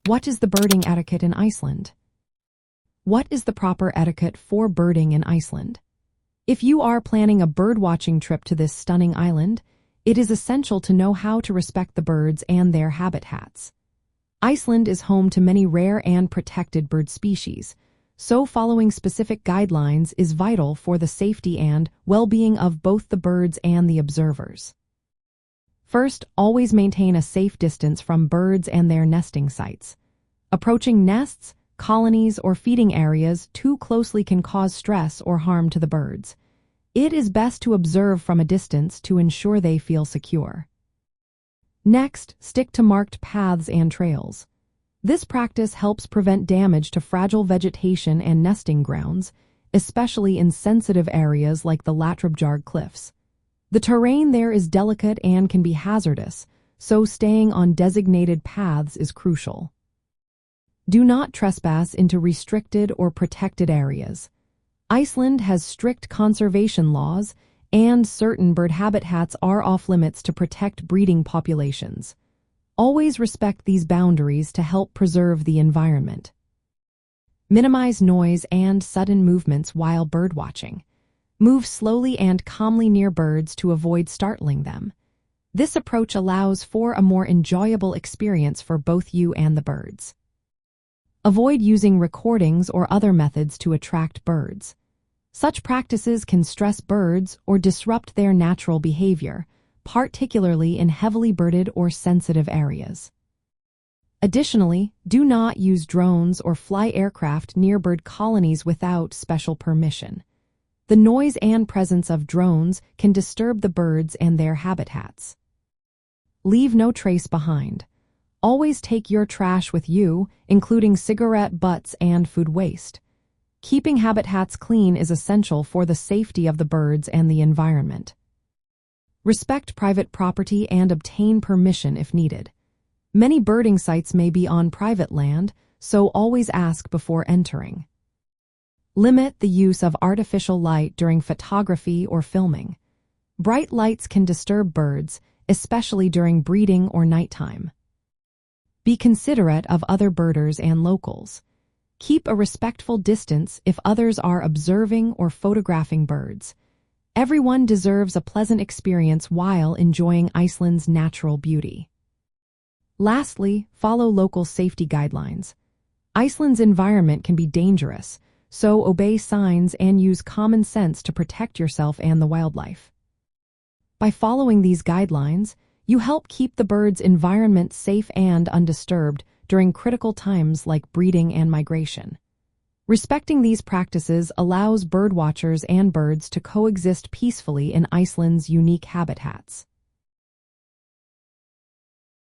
What is the birding etiquette in Iceland? What is the proper etiquette for birding in Iceland? If you are planning a birdwatching trip to this stunning island, it is essential to know how to respect the birds and their habitats. Iceland is home to many rare and protected bird species, so following specific guidelines is vital for the safety and well-being of both the birds and the observers. First, always maintain a safe distance from birds and their nesting sites. Approaching nests, colonies, or feeding areas too closely can cause stress or harm to the birds. It is best to observe from a distance to ensure they feel secure. Next, stick to marked paths and trails. This practice helps prevent damage to fragile vegetation and nesting grounds, especially in sensitive areas like the Latrabjarg Cliffs. The terrain there is delicate and can be hazardous, so staying on designated paths is crucial. Do not trespass into restricted or protected areas. Iceland has strict conservation laws, and certain bird habitats are off-limits to protect breeding populations. Always respect these boundaries to help preserve the environment. Minimize noise and sudden movements while birdwatching. Move slowly and calmly near birds to avoid startling them. This approach allows for a more enjoyable experience for both you and the birds. Avoid using recordings or other methods to attract birds. Such practices can stress birds or disrupt their natural behavior, particularly in heavily birded or sensitive areas. Additionally, do not use drones or fly aircraft near bird colonies without special permission. The noise and presence of drones can disturb the birds and their habitats. Leave no trace behind. Always take your trash with you, including cigarette butts and food waste. Keeping habitats clean is essential for the safety of the birds and the environment. Respect private property and obtain permission if needed. Many birding sites may be on private land, so always ask before entering. Limit the use of artificial light during photography or filming. Bright lights can disturb birds, especially during breeding or nighttime. Be considerate of other birders and locals. Keep a respectful distance if others are observing or photographing birds. Everyone deserves a pleasant experience while enjoying Iceland's natural beauty. Lastly, follow local safety guidelines. Iceland's environment can be dangerous, so obey signs and use common sense to protect yourself and the wildlife. By following these guidelines, you help keep the birds' environment safe and undisturbed during critical times like breeding and migration. Respecting these practices allows birdwatchers and birds to coexist peacefully in Iceland's unique habitats.